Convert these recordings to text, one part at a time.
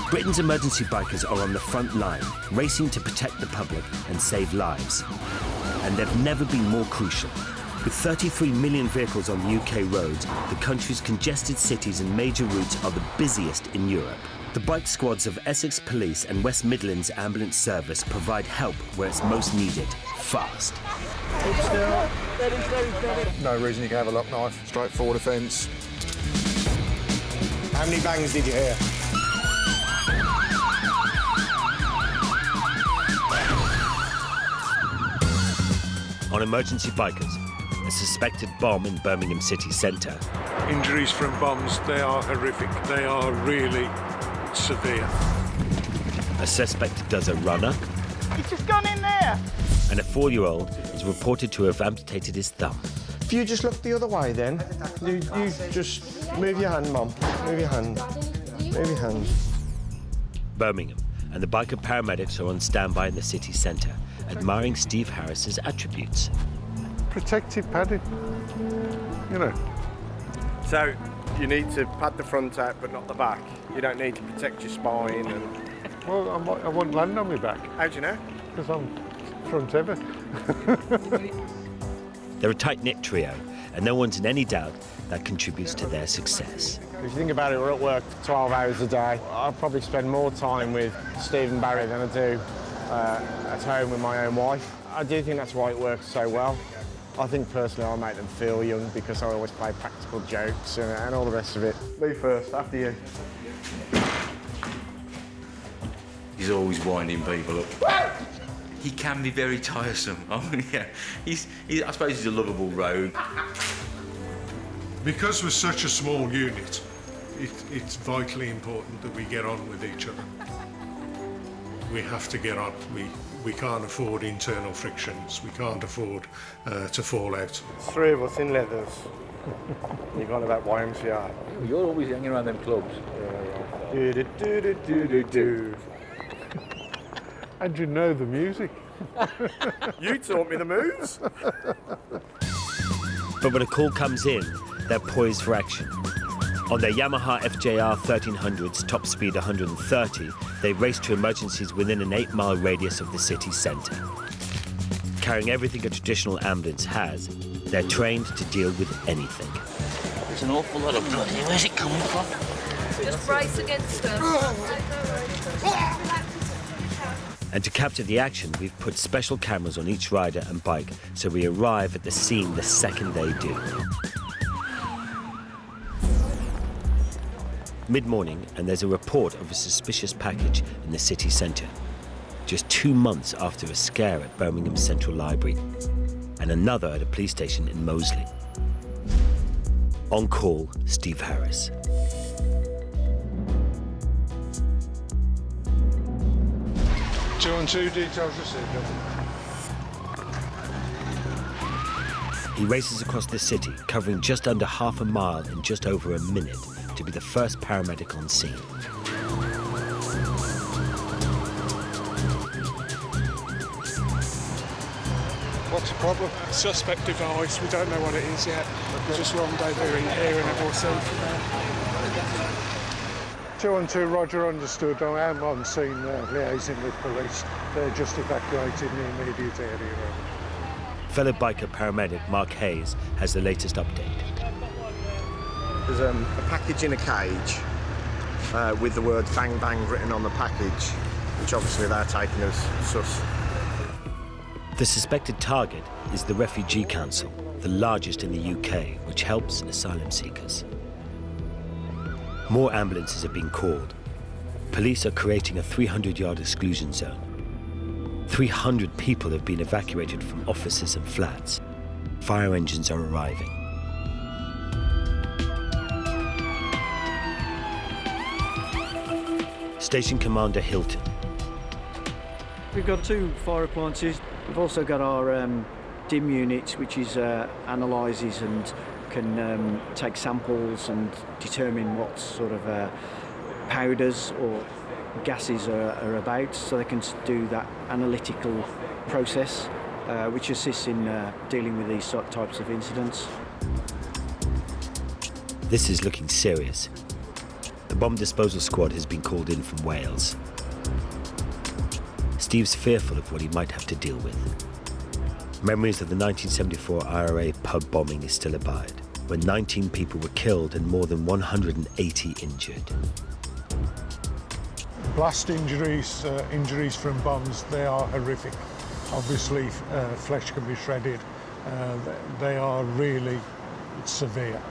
Britain's emergency bikers are on the front line, racing to protect the public and save lives. And they've never been more crucial. With 33 million vehicles on the UK roads, the country's congested cities and major routes are the busiest in Europe. The bike squads of Essex Police and West Midlands Ambulance Service provide help where it's most needed, fast. No reason you can have a lock knife. Straightforward offence. How many bangs did you hear? On Emergency Bikers, a suspected bomb in Birmingham city centre. Injuries from bombs, they are horrific. They are really severe. A suspect does a runner. He's just gone in there! And a 4-year-old is reported to have amputated his thumb. If you just look the other way then, you just move your hand, Mum. Move your hand. Move your hand. Birmingham and the biker paramedics are on standby in the city centre, admiring Steve Harris's attributes. Protective padding, you know. So you need to pad the front out but not the back. You don't need to protect your spine. And... Well, I won't land on my back. How do you know? Because I'm front ever. They're a tight-knit trio, and no one's in any doubt that contributes to their success. If you think about it, we're at work 12 hours a day. I probably spend more time with Steve and Barry than I do at home with my own wife. I do think that's why it works so well. I think personally I make them feel young because I always play practical jokes and all the rest of it. Me first, after you. He's always winding people up. He can be very tiresome. Oh, yeah. I suppose he's a lovable rogue. Because we're such a small unit, it's vitally important that we get on with each other. We have to get on. We can't afford internal frictions. We can't afford to fall out. 3 of us in leathers. You're going about YMCA. You're always hanging around them clubs. Do. And you know the music. You taught me the moves. But when a call comes in, they're poised for action. On their Yamaha FJR 1300's top speed 130, they race to emergencies within an 8-mile radius of the city centre. Carrying everything a traditional ambulance has, they're trained to deal with anything. There's an awful lot of blood here. Where's it coming from? Just brace against them. And to capture the action, we've put special cameras on each rider and bike, so we arrive at the scene the second they do. Mid-morning, and there's a report of a suspicious package in the city centre. Just 2 months after a scare at Birmingham Central Library, and another at a police station in Moseley. On call, Steve Harris. Two on two details received. He races across the city, covering just under half a mile in just over a minute, to be the first paramedic on scene. What's the problem? Suspect device, we don't know what it is yet. We just rendezvous here and we'll see from there. 2 on 2, Roger, understood. I am on scene liaising with police. They're just evacuating the immediate area. Fellow biker paramedic Mark Hayes has the latest update. There's a package in a cage with the word bang bang written on the package, which obviously they're taking as sus. The suspected target is the Refugee Council, the largest in the UK, which helps asylum seekers. More ambulances are being called. Police are creating a 300-yard exclusion zone. 300 people have been evacuated from offices and flats. Fire engines are arriving. Station Commander Hilton. We've got 2 fire appliances. We've also got our DIM unit, which is analyses and can take samples and determine what sort of powders or gases are about, so they can do that analytical process, which assists in dealing with these types of incidents. This is looking serious. The bomb disposal squad has been called in from Wales. Steve's fearful of what he might have to deal with. Memories of the 1974 IRA pub bombing still abide, when 19 people were killed and more than 180 injured. Blast injuries, injuries from bombs, they are horrific. Obviously, flesh can be shredded. They are really severe.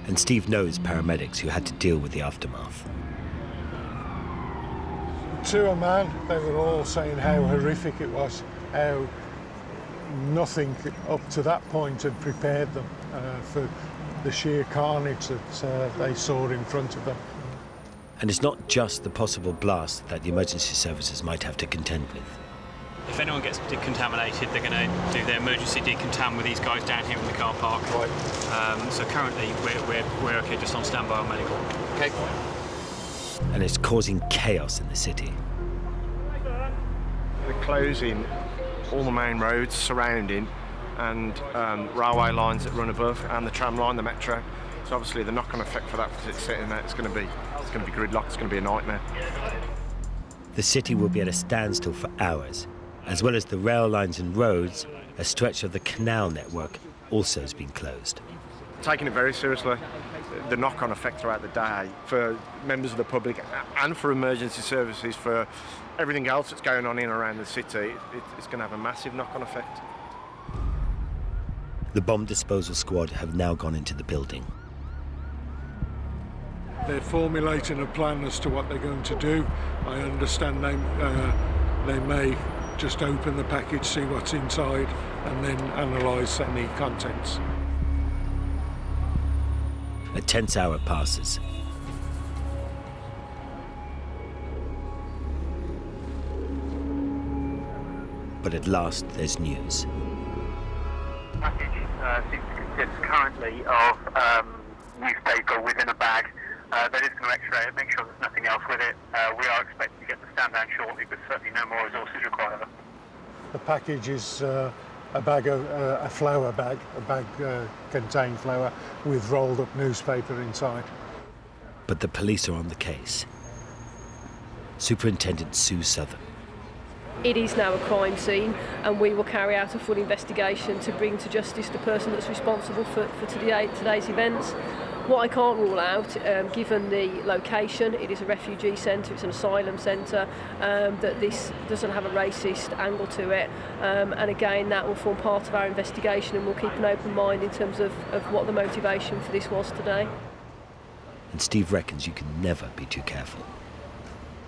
And Steve knows paramedics who had to deal with the aftermath. To a man, they were all saying how horrific it was, how nothing up to that point had prepared them for the sheer carnage that they saw in front of them. And it's not just the possible blast that the emergency services might have to contend with. If anyone gets decontaminated, they're going to do their emergency decontam with these guys down here in the car park. Right. So currently we're okay, just on standby on medical. Okay. And it's causing chaos in the city. They're closing all the main roads surrounding and railway lines that run above, and the tram line, the metro. So obviously the knock-on effect for that, because it's sitting there, it's going to be gridlocked. It's going to be a nightmare. The city will be at a standstill for hours. As well as the rail lines and roads, a stretch of the canal network also has been closed. Taking it very seriously. The knock-on effect throughout the day for members of the public and for emergency services, for everything else that's going on in and around the city, it's going to have a massive knock-on effect. The bomb disposal squad have now gone into the building. They're formulating a plan as to what they're going to do. I understand they may just open the package, see what's inside, and then analyse any contents. A tense hour passes. But at last, there's news. The package consists currently of newspaper within a bag. They're just going to X-ray it, make sure there's nothing else with it. We are expecting to get the stand down shortly, but certainly no more resources required. The package is a flour bag, a bag containing flour with rolled up newspaper inside. But the police are on the case. Superintendent Sue Southern. It is now a crime scene, and we will carry out a full investigation to bring to justice the person that's responsible for today's events. What I can't rule out, given the location, it is a refugee centre, it's an asylum centre, that this doesn't have a racist angle to it. And again, that will form part of our investigation, and we'll keep an open mind in terms of what the motivation for this was today. And Steve reckons you can never be too careful.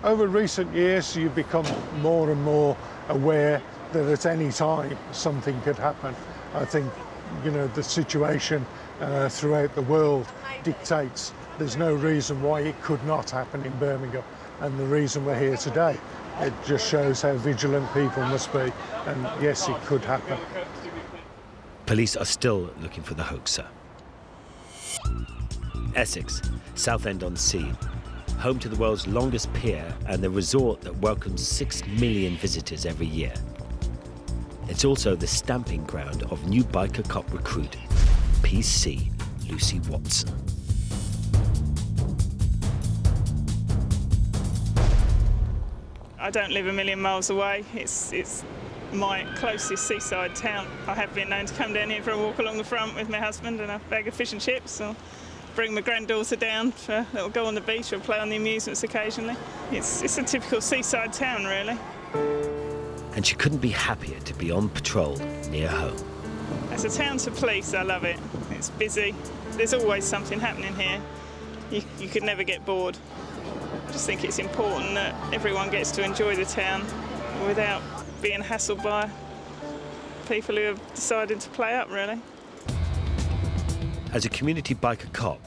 Over recent years, you become more and more aware that at any time something could happen. I think, the situation throughout the world dictates there's no reason why it could not happen in Birmingham, and the reason we're here today, it just shows how vigilant people must be, and yes, it could happen. Police are still looking for the hoaxer. Essex, Southend-on-Sea, home to the world's longest pier and the resort that welcomes 6 million visitors every year. It's also the stamping ground of new biker cop recruit, PC Lucy Watson. I don't live a million miles away. It's my closest seaside town. I have been known to come down here for a walk along the front with my husband and a bag of fish and chips, or bring my granddaughter down for a little go on the beach or play on the amusements occasionally. It's a typical seaside town, really. And she couldn't be happier to be on patrol near home. As a town to police, I love it. It's busy. There's always something happening here. You could never get bored. I just think it's important that everyone gets to enjoy the town without being hassled by people who have decided to play up, really. As a community biker cop,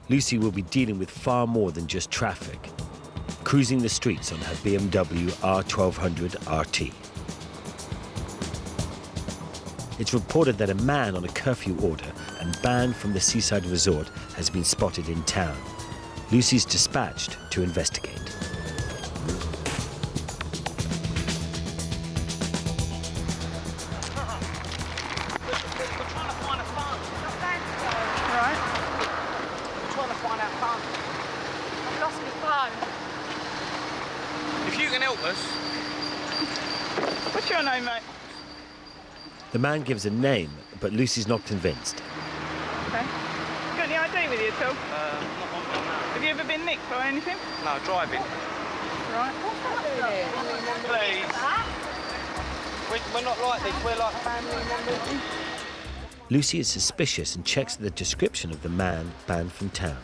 Lucy will be dealing with far more than just traffic, cruising the streets on her BMW R1200 RT. It's reported that a man on a curfew order and banned from the seaside resort has been spotted in town. Lucy's dispatched to investigate. home. If you can help us. What's your name, mate? The man gives a name, but Lucy's not convinced. Okay. You got any ID with you at all? Not on me, no. Have you ever been nicked by anything? No, driving. Right. Please. We're not like this, we're like family members. Lucy is suspicious and checks the description of the man banned from town.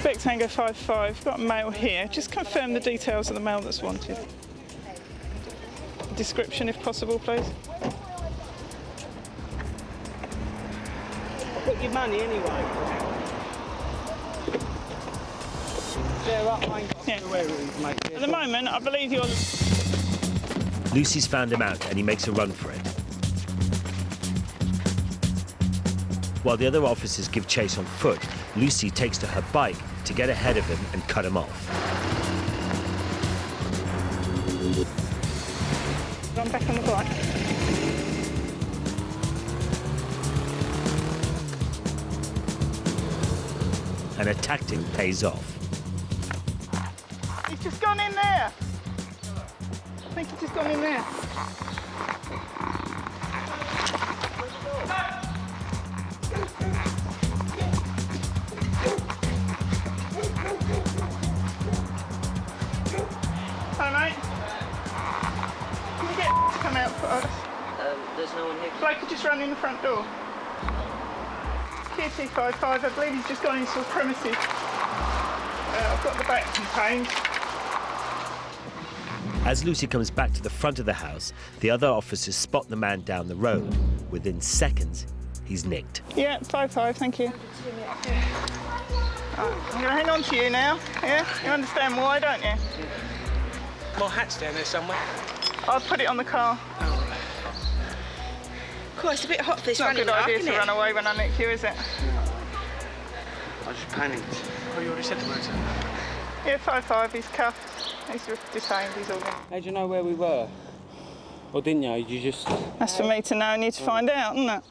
Vic Tango 55, got a male here. Just confirm the details of the male that's wanted. Description, if possible, please. Put your money anyway. They're up, mate. Yeah. Where it is, mate. At the moment, I believe you're... Lucy's found him out and he makes a run for it. While the other officers give chase on foot, Lucy takes to her bike to get ahead of him and cut him off. I'm back on the bike. And a tactic pays off. He's just gone in there. I think he's just gone in there. Hi, mate. Can you get to come out for us? There's no one here. Bloke could just run in the front door. QT55, I believe he's just gone into the premises. I've got the back contained. As Lucy comes back to the front of the house, the other officers spot the man down the road. Within seconds, he's nicked. Yeah, 55, thank you. I'm going to hang on to you now, yeah? You understand why, don't you? My hat's down there somewhere. I'll put it on the car. Cool, it's a bit hot for this It's not a running good life, idea isn't to it? run away when I nick you, is it? I just panicked. Oh, you already said the words. Yeah, 55, he's cuffed. He's detained, he's all good. How'd you know where we were? Or didn't you? You just... That's for me to know and you to find out, isn't it?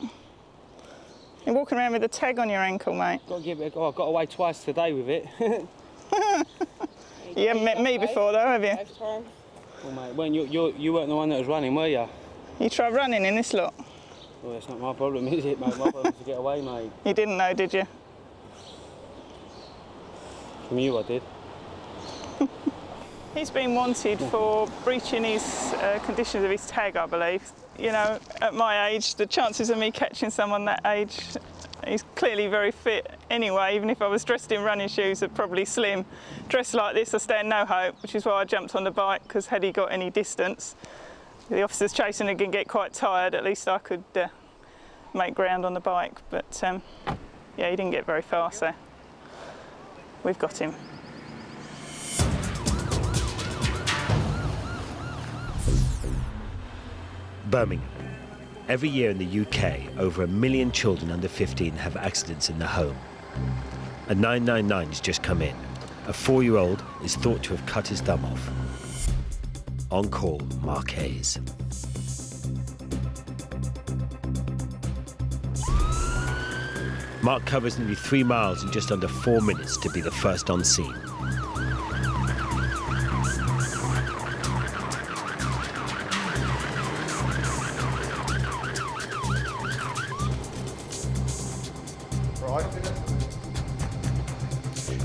You're walking around with a tag on your ankle, mate. Got to give it. Oh, I got away twice today with it. You haven't met me before, though, have you? Well, mate, when you weren't the one that was running, were you? You tried running in this lot. Well, that's not my problem, is it, mate? My problem is to get away, mate. You didn't know, did you? From you, I did. He's been wanted for breaching his conditions of his tag, I believe. You know, at my age, the chances of me catching someone that age, he's clearly very fit anyway. Even if I was dressed in running shoes, are probably slim. Dressed like this, I stand no hope, which is why I jumped on the bike, because had he got any distance, the officers chasing him can get quite tired. At least I could make ground on the bike. But yeah, he didn't get very far, so we've got him. Birmingham. Every year in the UK, over 1 million children under 15 have accidents in the home. A 999's just come in. A 4-year-old is thought to have cut his thumb off. On call, Mark Hayes. Mark covers nearly 3 miles in just under 4 minutes to be the first on scene.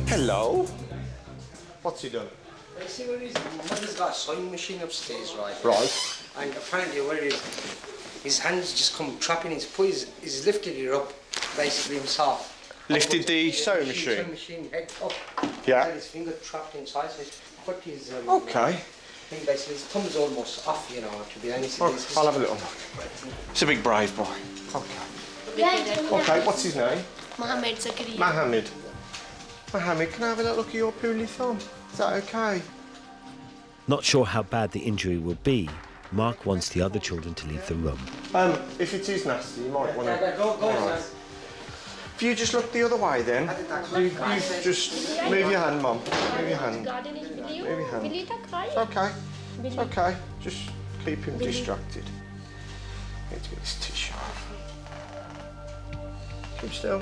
Hello. What's he done? You see what it is? My mother's got a sewing machine upstairs, right? Right. And apparently what it is, his hands just come trapping he's lifted it up basically himself. Lifted the sewing machine? Sewing machine head up. Yeah. And his finger trapped inside, so he's put his Okay. thing basically, his thumb's almost off, you know, to be honest. Oh, I'll have a little look. It's a big brave boy. Okay. Okay, what's his name? Mohammed Zakaria. Mohammed. Mohammed, can I have a little look at your poorly thumb? Is that okay? Not sure how bad the injury will be, Mark wants the other children to leave the room. If it is nasty, you might want to... Go, right. If you just look the other way then, you just move your hand, Mum. Move your hand. Move your hand. It's okay. It's okay. Just keep him distracted. Need to get this tissue off. Keep still.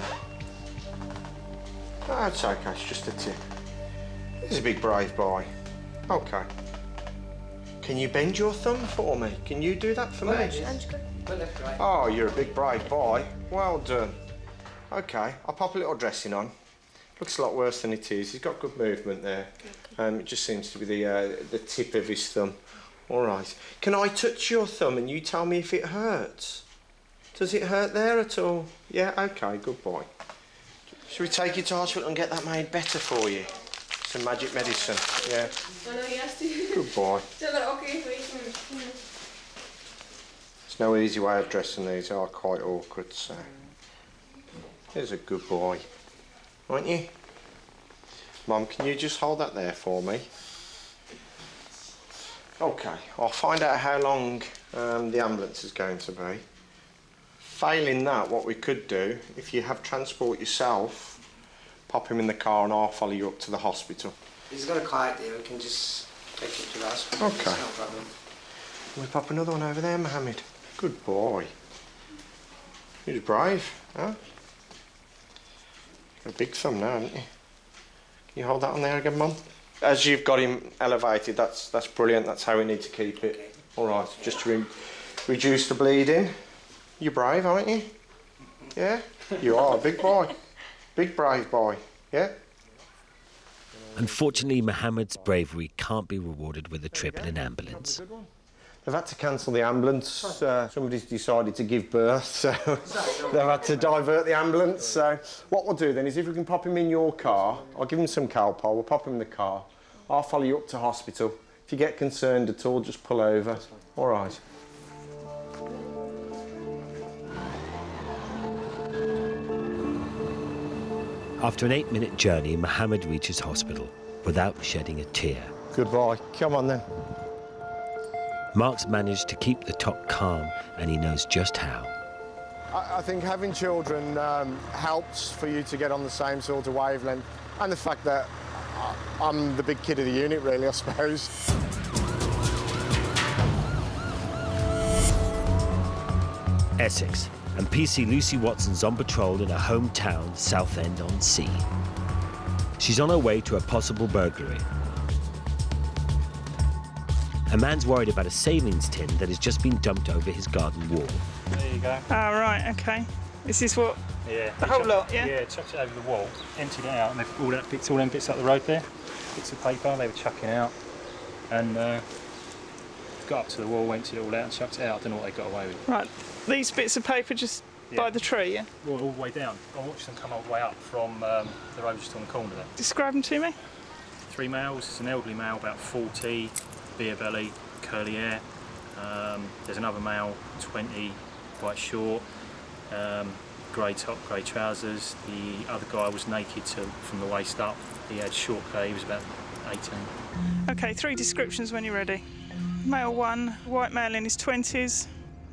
No, it's okay, it's just a tip. He's a big brave boy. OK. Can you bend your thumb for me? Can you do that for me? Oh, you're a big brave boy. Well done. OK, I'll pop a little dressing on. Looks a lot worse than it is. He's got good movement there. It just seems to be the tip of his thumb. All right. Can I touch your thumb and you tell me if it hurts? Does it hurt there at all? Yeah, OK, good boy. Should we take you to hospital and get that made better for you? Some magic medicine, yeah. Good boy. There's no easy way of dressing these. They are quite awkward, so. Here's a good boy. Aren't you? Mum, can you just hold that there for me? OK, I'll find out how long the ambulance is going to be. Failing that, what we could do, if you have transport yourself, pop him in the car and I'll follow you up to the hospital. He's got a car there, we can just take him to the hospital. OK. It's no problem. We pop another one over there, Mohammed. Good boy. He's brave, huh? Got a big thumb now, haven't you? Can you hold that on there again, Mum? As you've got him elevated, that's brilliant. That's how we need to keep it. Okay. All right, just to reduce the bleeding. You're brave, aren't you? Yeah? You are a big boy. Big brave boy, yeah? Unfortunately, Mohammed's bravery can't be rewarded with a trip in an ambulance. They've had to cancel the ambulance. Somebody's decided to give birth, so they've had to divert the ambulance. So what we'll do then is if we can pop him in your car, I'll give him some Calpol, we'll pop him in the car. I'll follow you up to hospital. If you get concerned at all, just pull over. All right. After an 8-minute journey, Mohammed reaches hospital without shedding a tear. Good boy. Come on then. Mark's managed to keep the top calm, and he knows just how. I think having children helps for you to get on the same sort of wavelength, and the fact that I'm the big kid of the unit, really, I suppose. Essex, and PC Lucy Watson's on patrol in her hometown, Southend-on-Sea. She's on her way to a possible burglary. A man's worried about a savings tin that has just been dumped over his garden wall. There you go. Oh, right, OK. This is what? Yeah. The whole lot, yeah? Yeah, chucked it over the wall, emptied it out, and they've all them bits up the road there. Bits of paper they were chucking out, and got up to the wall, emptied it all out and chucked it out. I don't know what they got away with. Right. These bits of paper just by the tree, yeah? Well, all the way down. I watched them come all the way up from the road just on the corner there. Describe them to me. 3 males. It's an elderly male, about 40, beer belly, curly hair. There's another male, 20, quite short, grey top, grey trousers. The other guy was naked from the waist up. He had short hair, he was about 18. OK, 3 descriptions when you're ready. Male 1, white male in his 20s,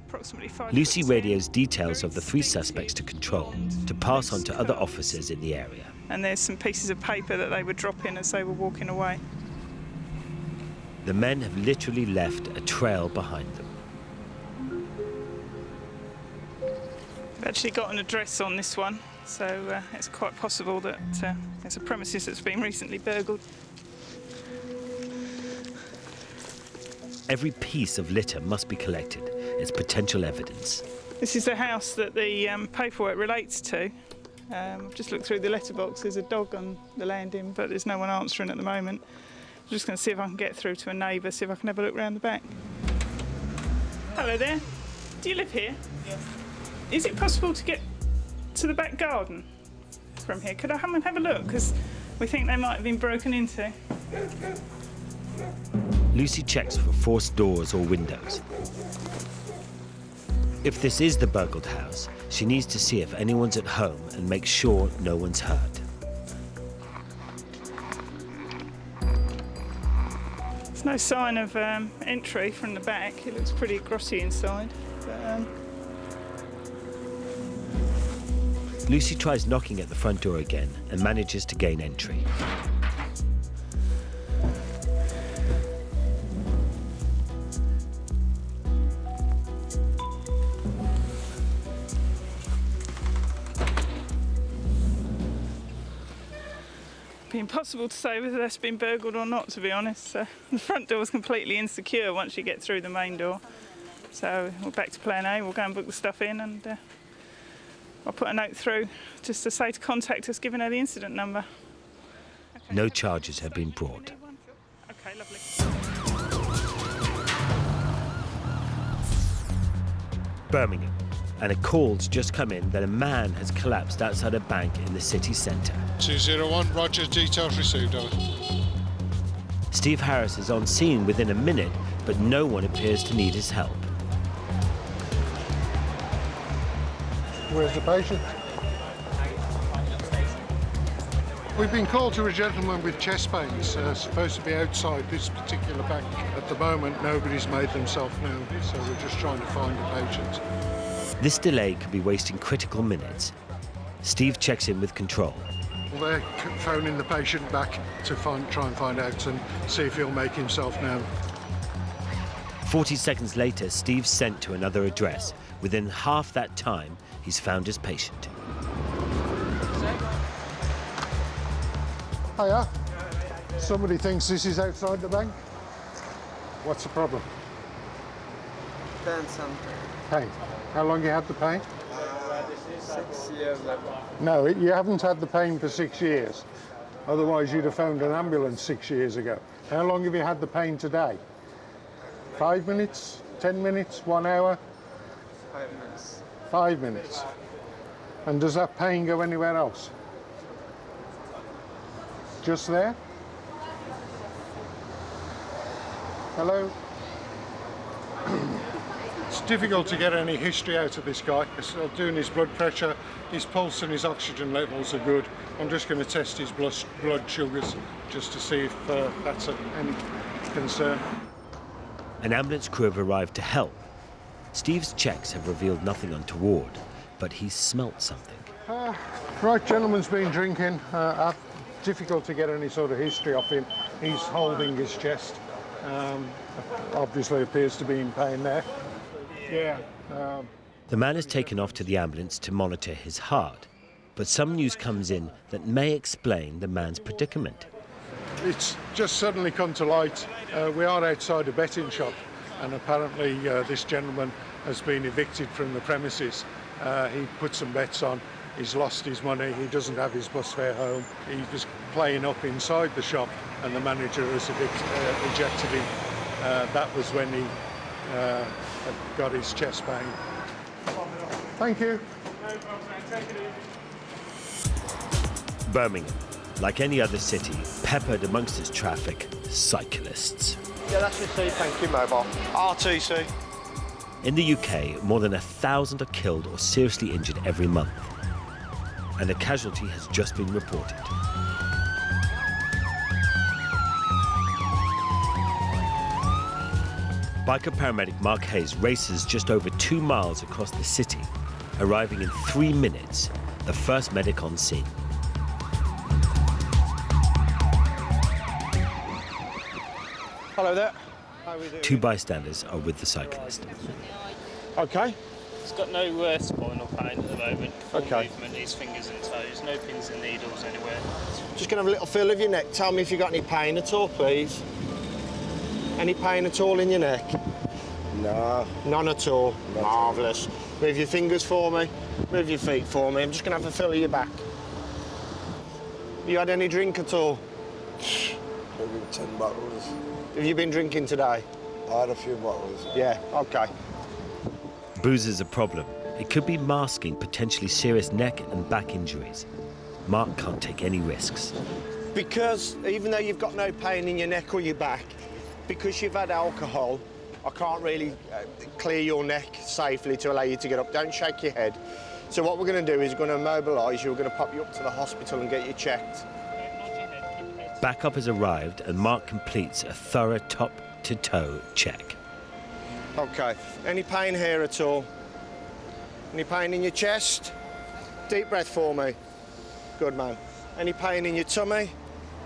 approximately 5 Lucy radios details of the 3 suspects to control to pass on to other officers in the area. And there's some pieces of paper that they would drop in as they were walking away. The men have literally left a trail behind them. They've actually got an address on this one, so it's quite possible that there's a premises that's been recently burgled. Every piece of litter must be collected as potential evidence. This is the house that the paperwork relates to. I've just looked through the letterbox. There's a dog on the landing, but there's no one answering at the moment. I'm just going to see if I can get through to a neighbour, see if I can have a look round the back. Hello there. Do you live here? Yes. Is it possible to get to the back garden from here? Could I come and have a look? Because we think they might have been broken into. Lucy checks for forced doors or windows. If this is the burgled house, she needs to see if anyone's at home and make sure no one's hurt. There's no sign of entry from the back. It looks pretty grotty inside. But, Lucy tries knocking at the front door again and manages to gain entry. be impossible to say whether that's been burgled or not, to be honest. The front door is completely insecure once you get through the main door. So we're back to plan A. We'll go and book the stuff in, and I'll put a note through just to say to contact us, giving her the incident number. Okay. No charges have been brought. Okay, lovely. Birmingham, and a call's just come in that a man has collapsed outside a bank in the city centre. 201, Roger, details received, over. Steve Harris is on scene within a minute, but no one appears to need his help. Where's the patient? We've been called to a gentleman with chest pains, supposed to be outside this particular bank. At the moment, nobody's made themselves known, so we're just trying to find the patient. This delay could be wasting critical minutes. Steve checks in with control. Well, they're phoning the patient back to try and find out and see if he'll make himself known. 40 seconds later, Steve's sent to another address. Within half that time, he's found his patient. Hiya. Somebody thinks this is outside the bank. What's the problem? Pain something. Pain. How long you had the pain? 6 years ago. No, you haven't had the pain for 6 years. Otherwise, you'd have phoned an ambulance 6 years ago. How long have you had the pain today? 5 minutes? 10 minutes? 1 hour? 5 minutes. 5 minutes. And does that pain go anywhere else? Just there? Hello? It's difficult to get any history out of this guy. I'm doing his blood pressure, his pulse and his oxygen levels are good. I'm just going to test his blood sugars just to see if that's of any concern. An ambulance crew have arrived to help. Steve's checks have revealed nothing untoward, but he's smelt something. Right, gentleman's been drinking. Difficult to get any sort of history off him. He's holding his chest. Obviously appears to be in pain there. Yeah. The man is taken off to the ambulance to monitor his heart, but some news comes in that may explain the man's predicament. It's just suddenly come to light. We are outside a betting shop, and apparently this gentleman has been evicted from the premises. He put some bets on. He's lost his money. He doesn't have his bus fare home. He was playing up inside the shop, and the manager has ejected him. That was when he got his chest pain. Thank you. Birmingham, like any other city, peppered amongst its traffic, cyclists. Yeah, that's received, thank you, mobile. RTC. In the UK, more than 1,000 are killed or seriously injured every month, and a casualty has just been reported. Biker paramedic Mark Hayes races just over 2 miles across the city, arriving in 3 minutes, the first medic on scene. Hello there. How are we doing? 2 bystanders are with the cyclist. Okay. He's got no spinal pain at the moment. Full Okay. movement, his fingers and toes, no pins and needles anywhere. Just going to have a little feel of your neck. Tell me if you've got any pain at all, please. Any pain at all in your neck? No. None at all? Marvellous. Move your fingers for me. Move your feet for me. I'm just going to have a feel of your back. You had any drink at all? Maybe 10 bottles. Have you been drinking today? I had a few bottles. Yeah, OK. Booze is a problem. It could be masking potentially serious neck and back injuries. Mark can't take any risks. Because even though you've got no pain in your neck or your back, because you've had alcohol, I can't really clear your neck safely to allow you to get up. Don't shake your head. So what we're going to do is we're going to mobilise you. We're going to pop you up to the hospital and get you checked. Backup has arrived and Mark completes a thorough top-to-toe check. OK. Any pain here at all? Any pain in your chest? Deep breath for me. Good man. Any pain in your tummy?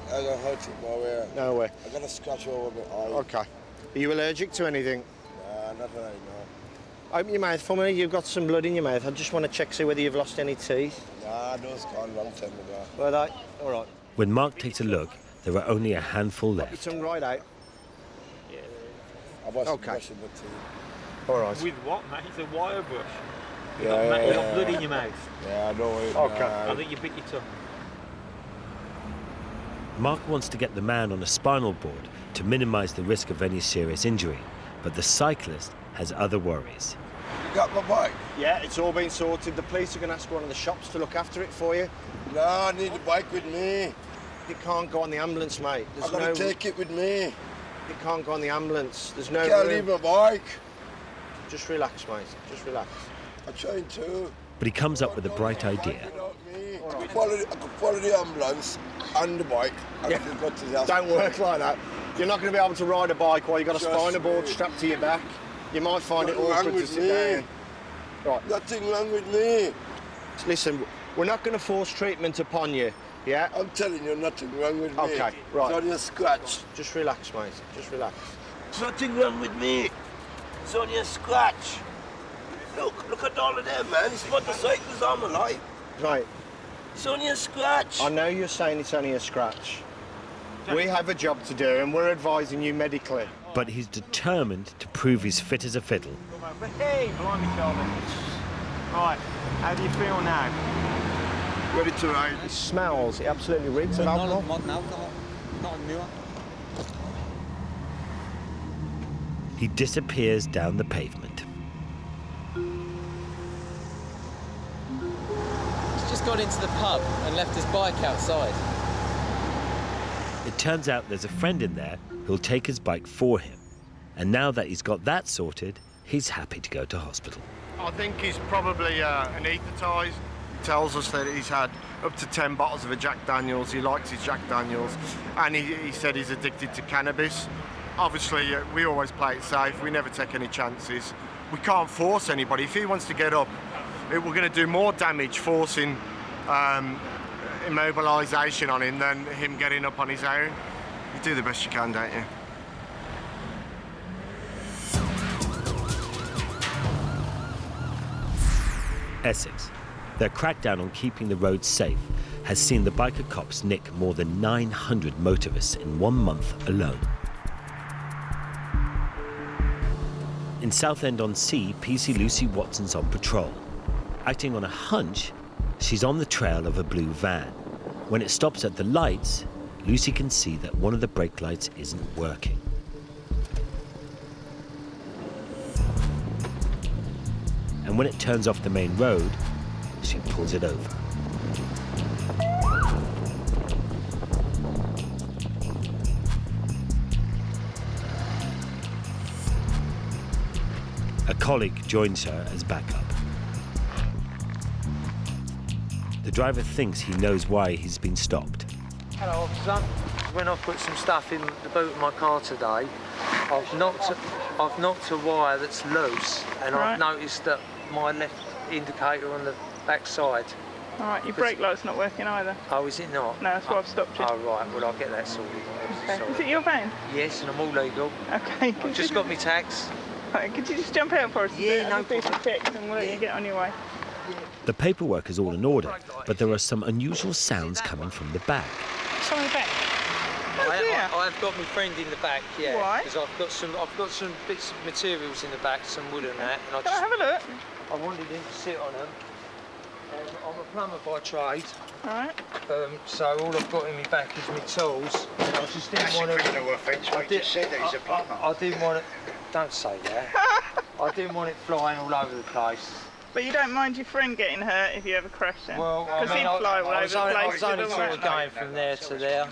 I don't hurt it nowhere. Nowhere. I got a scratch over my eye. OK. Are you allergic to anything? Nah, nothing anymore. Open your mouth for me. You've got some blood in your mouth. I just want to check, see whether you've lost any teeth. Nah, those gone a long time ago. Were they? All right. When Mark takes a look, there are only a handful left. Your tongue right out. I wasn't Okay. brushing my teeth. All right. With what, mate? It's a wire brush. You Yeah, got blood in your mouth. Yeah, I know it. Okay. I think you bit your tongue. Mark wants to get the man on a spinal board to minimise the risk of any serious injury, but the cyclist has other worries. You got my bike? Yeah, it's all been sorted. The police are going to ask one of the shops to look after it for you. No, I need the bike with me. It can't go on the ambulance, mate. I've got to take it with me. It can't go on the ambulance. There's no Can't room. leave my bike. Just relax, mate. Just relax. I'm trying to. But he comes up with a bright idea. I could follow the ambulance and the bike. I could go to the hospital. Don't work like that. You're not going to be able to ride a bike while you've got a Just spinal board me. strapped to your back. You might find it Nothing wrong awkward to with sit me. down. Right. Nothing wrong with me. Listen, we're not going to force treatment upon you, yeah? I'm telling you, nothing wrong with me. Okay, right. It's only a scratch. Just relax, mate. Just relax. Nothing wrong with me. It's only a scratch. Look at all of them, man. It's motorcycles on my life. Right. It's only a scratch. I know you're saying it's only a scratch. We have a job to do and we're advising you medically. But he's determined to prove he's fit as a fiddle. Hey, blimey, Charlie. Right, how do you feel now? Ready to ride. It smells. It absolutely reeks of alcohol. Not a new one. He disappears down the pavement. He's just gone into the pub and left his bike outside. It turns out there's a friend in there who'll take his bike for him. And now that he's got that sorted, he's happy to go to hospital. I think he's probably anaesthetised. He tells us that he's had up to 10 bottles of a Jack Daniels. He likes his Jack Daniels. And he said he's addicted to cannabis. Obviously, we always play it safe. We never take any chances. We can't force anybody. If he wants to get up, we're going to do more damage forcing immobilisation on him than him getting up on his own. You do the best you can, don't you? Essex. Their crackdown on keeping the roads safe has seen the biker cops nick more than 900 motorists in 1 month alone. In Southend-on-Sea, PC Lucy Watson's on patrol. Acting on a hunch, she's on the trail of a blue van. When it stops at the lights, Lucy can see that one of the brake lights isn't working. And when it turns off the main road, she pulls it over. A colleague joins her as backup. The driver thinks he knows why he's been stopped. Hello, officer. When I put some stuff in the boot of my car today, I've knocked a wire that's loose, and I've noticed that my left indicator on the back side. All right, your brake light's not working either. Oh, is it not? No, that's why I've stopped you. Oh, right. Well, I'll get that sorted. Okay. Sorry. Is it your van? Yes, and I'm all legal. Okay. I've just got my tax. Right, could you just jump out for us? Yeah, no do some checks and we'll let you get on your way. The paperwork is all in order, but there are some unusual sounds coming from the back. Someone in the back. I've got my friend in the back, yeah. Why? Because I've got some bits of materials in the back, some wood and that. And Can I have a look? I wanted him to sit on them. I'm a plumber by trade. All right. So all I've got in my back is my tools. And I just didn't want to. No offence, I just said that he's a plumber. I didn't want it. Don't say that. I didn't want it flying all over the place. But you don't mind your friend getting hurt if you ever crash then? Well, I because mean, he'd fly all over the place. I was only wouldn't sort he? of going from there to there.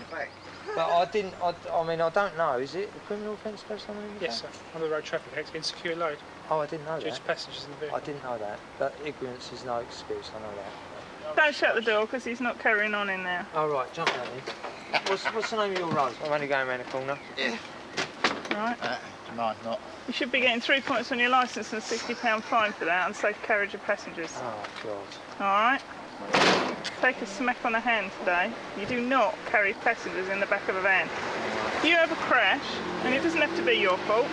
But I didn't. I mean, I don't know. Is it a criminal offence to have someone in the Yes, sir. On the road traffic act, insecure load. Oh, I didn't know Due that. to passengers in the vehicle. I didn't know that. But ignorance is no excuse. I know that. Don't shut the door because he's not carrying on in there. All right, jump down in. What's the name of your road? I'm only going around the corner. Yeah. Right. No, not. You should be getting 3 points on your licence and a £60 fine for that and safe carriage of passengers. Oh, God. All right? Take a smack on the hand today. You do not carry passengers in the back of a van. If you have a crash, and it doesn't have to be your fault,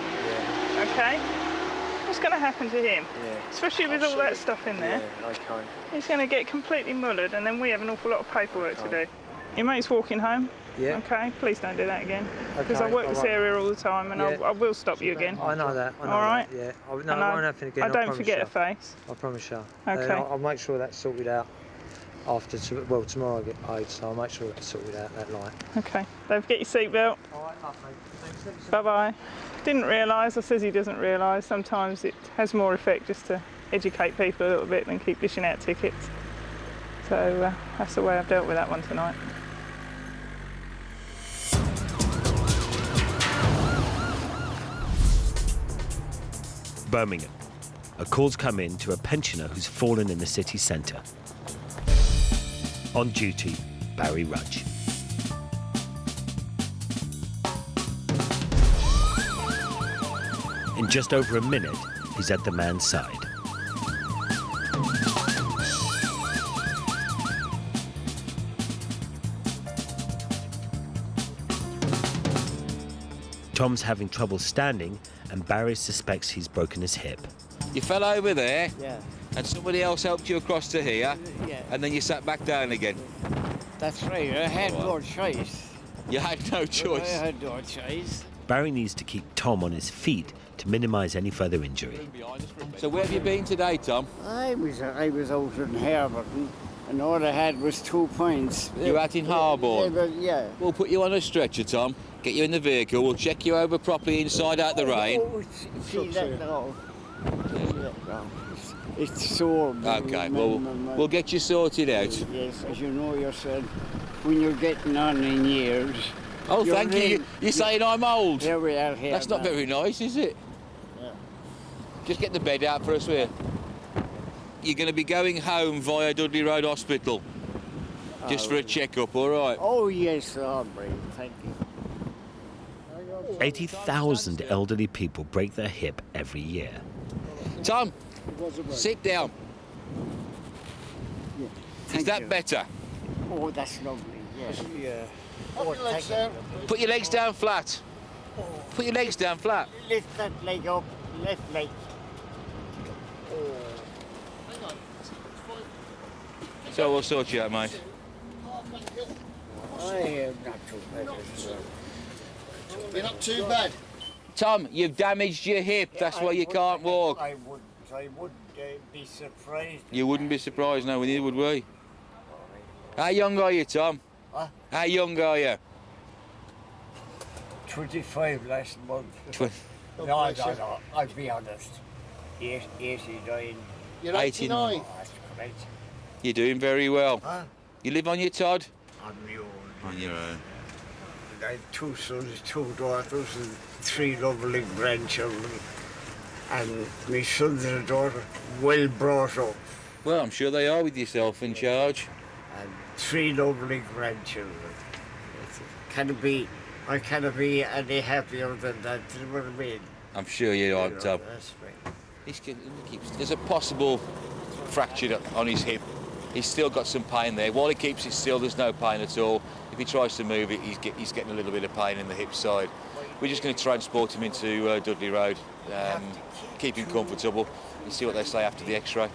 okay? What's going to happen to him? Yeah. Especially with all that stuff in there. Yeah, okay. He's going to get completely mullered and then we have an awful lot of paperwork to do. Your mate's walking home? Yeah. Okay, please don't do that again. Because Okay, I work this all right. area all the time and Yeah. I will stop you again. I know that. I know all right? that, yeah. I And won't happen again. I don't promise forget you. a face. I promise you. Okay. I'll make sure that's sorted out after, well, tomorrow I get paid, so I'll make sure that's sorted out that night. Okay, don't forget your seatbelt. All right, lovely. Bye-bye. Didn't realise, or says he doesn't realise, sometimes it has more effect just to educate people a little bit than keep dishing out tickets. So that's the way I've dealt with that one tonight. Birmingham. A call's come in to a pensioner who's fallen in the city centre. On duty, Barry Rudge. In just over a minute, he's at the man's side. Tom's having trouble standing, and Barry suspects he's broken his hip. You fell over there, Yeah. and somebody else helped you across to here, Yeah. and then you sat back down again. That's right. I had no choice. You had no choice. I had no choice. Barry needs to keep Tom on his feet to minimise any further injury. So where have you been today, Tom? I was out in Harborton, and all I had was 2 points. You're out in Harborne? Yeah. We'll put you on a stretcher, Tom. Get you in the vehicle. We'll check you over properly inside out the rain. See that now? It's sore. Okay, well, we'll get you sorted out. Yes, as you know yourself, when you're getting on in years. Oh, thank you. You're saying I'm old? Here we are here. That's not now. very nice, is it? Yeah. Just get the bed out for us here. You're going to be going home via Dudley Road Hospital. Just for a check-up, all right? Oh, yes, all right. Thank you. 80,000 elderly people break their hip every year. Tom, sit down. Yeah. Is that better? Oh, that's lovely. Yes. Yeah. Oh, thank you. Put your legs down flat. Put your legs down flat. Lift that leg up, left leg. So we'll sort you out, mate. I am not too bad. You're not too bad. Tom, you've damaged your hip. That's why you can't walk. I wouldn't be surprised. You wouldn't be surprised, no, neither would we. How young are you, Tom? Huh? How young are you? 25 last month. No, I'll be honest. 89. You're 89. Oh, that's correct. You're doing very well. Huh? You live on your Todd? On my own. On your own. I have 2 sons, 2 daughters, and 3 lovely grandchildren. And my sons and daughter, well brought up. Well, I'm sure they are with yourself in charge. And 3 lovely grandchildren. I cannot be any happier than that, you know what I mean? I'm sure you are, Tom. That's right. There's a possible fracture on his hip. He's still got some pain there. While he keeps it still, there's no pain at all. If he tries to move it, he's getting a little bit of pain in the hip side. We're just going to transport him into Dudley Road, keep him comfortable, and see what they say after the X-ray.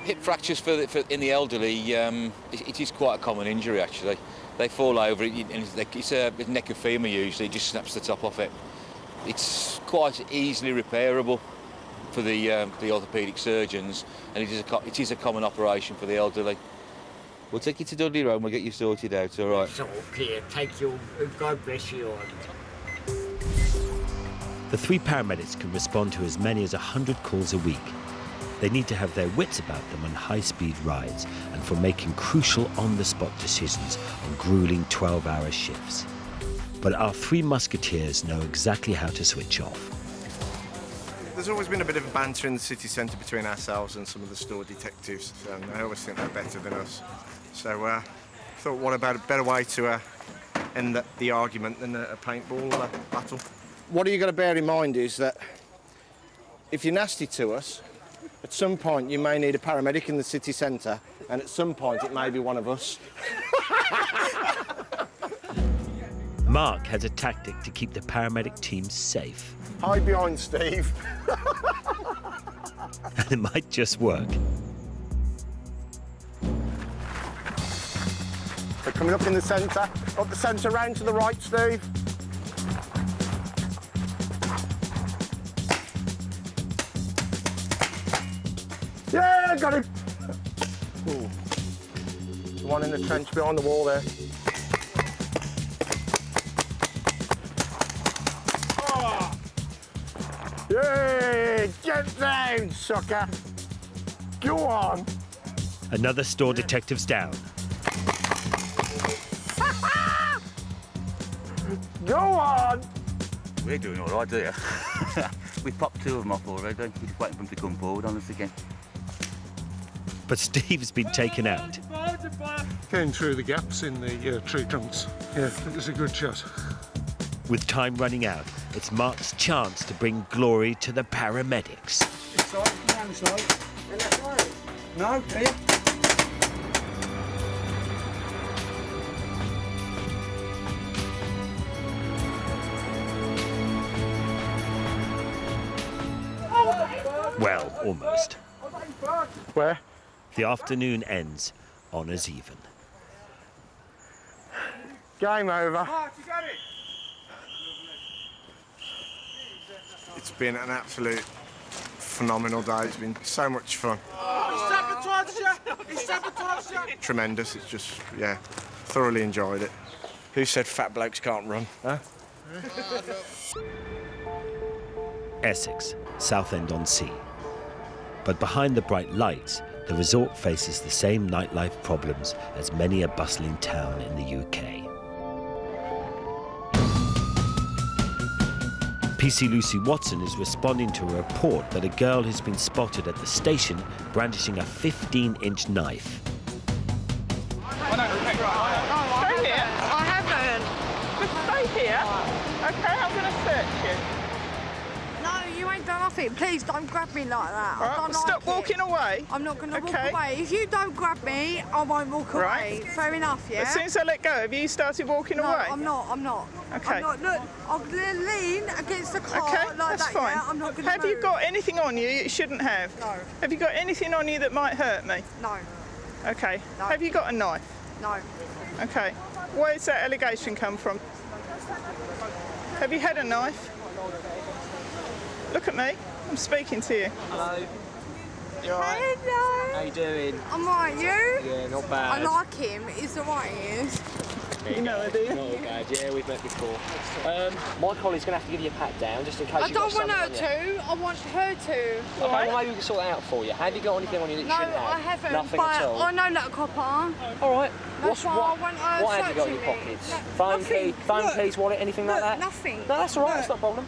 Hip fractures in the elderly, it is quite a common injury actually. They fall over, and it's a neck of femur usually, it just snaps the top off it. It's quite easily repairable for the orthopaedic surgeons, and it is a common operation for the elderly. We'll take you to Dudley Road and we'll get you sorted out, all right? It's okay, thank you. God bless you all. The 3 paramedics can respond to as many as 100 calls a week. They need to have their wits about them on high-speed rides and for making crucial on-the-spot decisions on grueling 12-hour shifts. But our 3 musketeers know exactly how to switch off. There's always been a bit of banter in the city centre between ourselves and some of the store detectives, and I always think they're better than us. So I thought, what about a better way to end the argument than a paintball battle? What you've got to bear in mind is that if you're nasty to us, at some point you may need a paramedic in the city centre, and at some point it may be one of us. Mark has a tactic to keep the paramedic team safe. Hide behind Steve. And it might just work. They're coming up in the centre. Up the centre, round to the right, Steve. Yeah, got him. Ooh. The one in the trench behind the wall there. Oh. Yeah, get down, sucker. Go on. Another store detective's down. Go on. We're doing all right, dear. We've popped 2 of them off already. We're just waiting for them to come forward on us again. But Steve's been taken out. Came through the gaps in the tree trunks. Yeah, it was a good shot. With time running out, it's Mark's chance to bring glory to the paramedics. No, here. Well, almost. Where? The afternoon ends honours even. Game over. It's been an absolute phenomenal day. It's been so much fun. He sabotaged you! Tremendous. It's just, yeah, thoroughly enjoyed it. Who said fat blokes can't run, huh? Essex, Southend-on-Sea. But behind the bright lights, the resort faces the same nightlife problems as many a bustling town in the UK. PC Lucy Watson is responding to a report that a girl has been spotted at the station brandishing a 15-inch knife. Stay here. I haven't. Just stay here. Okay, I'm going to search you. No, you ain't done nothing. Please don't grab me like that. Right, I don't stop like walking away. I'm not going to walk away. If you don't grab me, I won't walk away. Fair enough, yeah? As soon as I let go, have you started walking away? I'm not. Okay. I'm not. Look, I'll lean against the car okay, like that's that, fine. yeah? I'm not going to Have you got anything on you you shouldn't have? No. Have you got anything on you that might hurt me? No. Okay. No. Have you got a knife? No. Okay. Where's that allegation come from? Have you had a knife? Look at me. I'm speaking to you. Hello. You alright? Hello. How you doing? I'm alright, you? Yeah, not bad. I like him. He's alright, he is. You know, do you? Not bad. Yeah, we've met before. My colleague's going to have to give you a pat down just in case I you've got don't want her something on you. to. I want her to. Okay, well, maybe we can sort it out for you. Have you got anything on you that you No, shouldn't have? I haven't. Nothing but at all? I know that copper. All right. That's why I want her what have you got in your searching me. pockets? No, Phone, nothing. phone, Look. keys, wallet, anything like that? Nothing. No, that's all right. That's not a problem.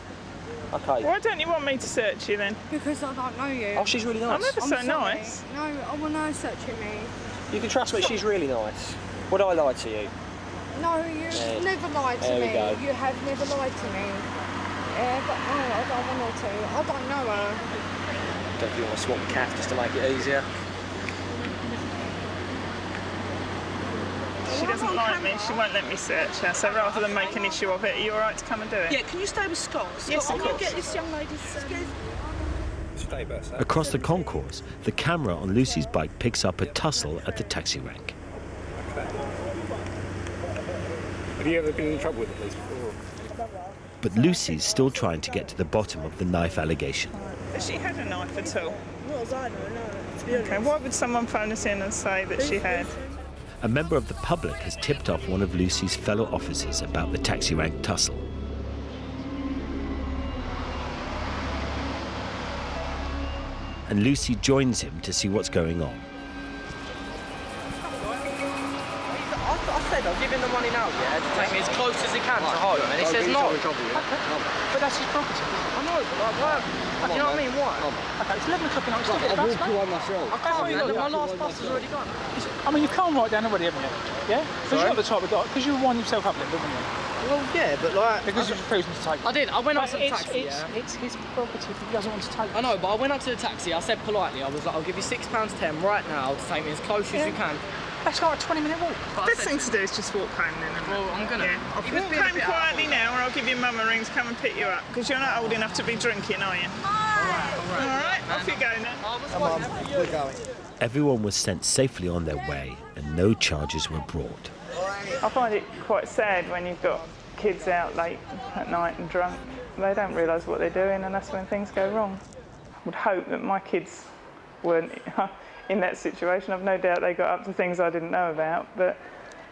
Okay. Why don't you want me to search you then? Because I don't know you. Oh, she's really nice. I'm ever so sorry. nice. No, I want her searching me. You can trust me, she's really nice. Would I lie to you? No, you've never lied to There we me. go. You have never lied to me. Yeah, but no, I don't want her to. I don't know her. Don't know if you want to swap the calf just to make it easier. She doesn't like me. She won't let me search her. So rather than make an issue of it, are you all right to come and do it? Yeah, can you stay with Scott? Yes, Scott, of I'm going course. to get this young lady's... Across the concourse, the camera on Lucy's bike picks up a tussle at the taxi rank. Have you ever been in trouble with the police before? But Lucy's still trying to get to the bottom of the knife allegation. Has she had a knife at all? Not as I know, no. To be honest. Okay, why would someone phone us in and say that she had? A member of the public has tipped off one of Lucy's fellow officers about the taxi rank tussle. And Lucy joins him to see what's going on. I said I'll give him the money now, yeah, to take me as close as he can to home, and he says no. But that's his property. I know, but like, why? You know what I mean? Why? Okay, it's 11 o'clock and I'm still getting a bus, mate. I can't, man. My last bus has already gone. I mean, you've calmed right down already, haven't you? Yeah? Because you're not the type of guy, because you wind yourself up a little bit, didn't you? Well, yeah, but like... Because you're refusing to take it. I did. I went up to the But taxi, yeah. It's his property if he doesn't want to take it. I know, but I went up to the taxi. I said politely, I was like, I'll give you £6.10 right now to take me as close as you can. That's like a 20-minute walk. The best thing to do is just walk home then. Well, I'm going to. Yeah. Walk home quietly now, or I'll give your mum a ring to come and pick you up, because you're not old enough to be drinking, are you? All right, off you go then. Come on, Everyone was sent safely on their way and no charges were brought. I find it quite sad when you've got kids out late at night and drunk. They don't realise what they're doing, and that's when things go wrong. I would hope that my kids weren't in that situation. I've no doubt they got up to things I didn't know about, but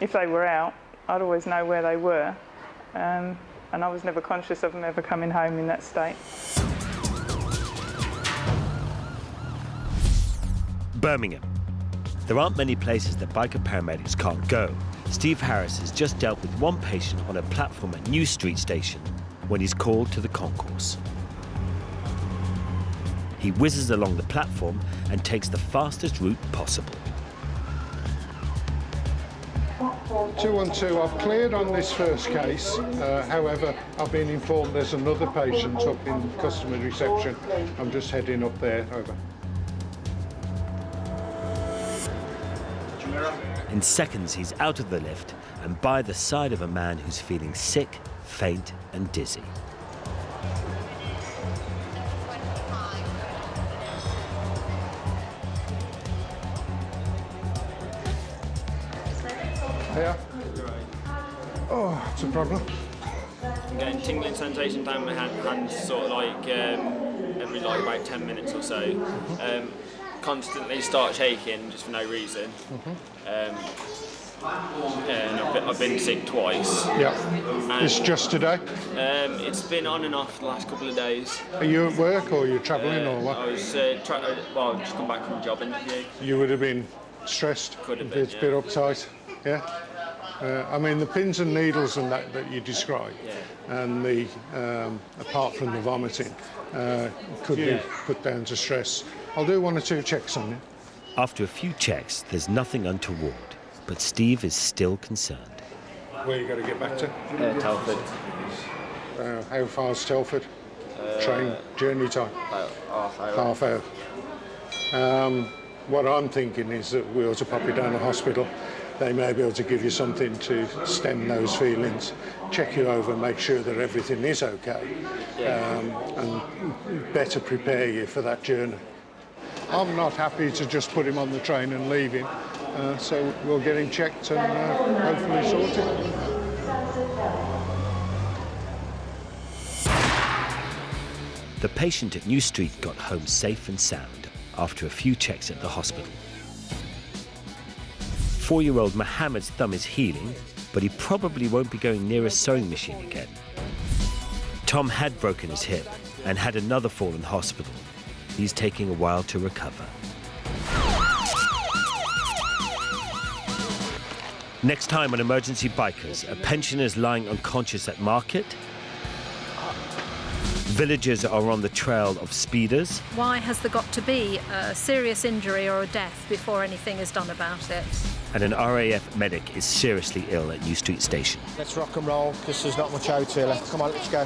if they were out, I'd always know where they were, and I was never conscious of them ever coming home in that state. Birmingham. There aren't many places that biker paramedics can't go. Steve Harris has just dealt with one patient on a platform at New Street Station when he's called to the concourse. He whizzes along the platform and takes the fastest route possible. 212, I've cleared on this first case. However, I've been informed there's another patient up in customer reception. I'm just heading up there. Over. In seconds, he's out of the lift and by the side of a man who's feeling sick, faint and dizzy. Yeah. Oh, it's a problem. I'm getting tingling sensation down my hands, sort of like every about 10 minutes or so. Constantly start shaking just for no reason. And I've been sick twice. Yeah. It's just today? It's been on and off the last couple of days. Are you at work or are you travelling or what? I was I've just come back from a job interview. You would have been stressed? Could have been, It's a bit uptight, yeah? I mean, the pins and needles and that you described, and the apart from the vomiting, could be put down to stress. I'll do 1 or 2 checks on you. After a few checks, there's nothing untoward, but Steve is still concerned. Where you got to get back to? Telford. How far's Telford? Train journey time? About Half hour. What I'm thinking is that we ought to pop you down to hospital. They may be able to give you something to stem those feelings, check you over, make sure that everything is okay, and better prepare you for that journey. I'm not happy to just put him on the train and leave him, so we'll get him checked and hopefully sorted. The patient at New Street got home safe and sound after a few checks at the hospital. 4-year-old Mohammed's thumb is healing, but he probably won't be going near a sewing machine again. Tom had broken his hip and had another fall in hospital. He's taking a while to recover. Next time on Emergency Bikers, a pensioner's lying unconscious at market. Villagers are on the trail of speeders. Why has there got to be a serious injury or a death before anything is done about it? And an RAF medic is seriously ill at New Street Station. Let's rock and roll, because there's not much O2 left. Come on, let's go.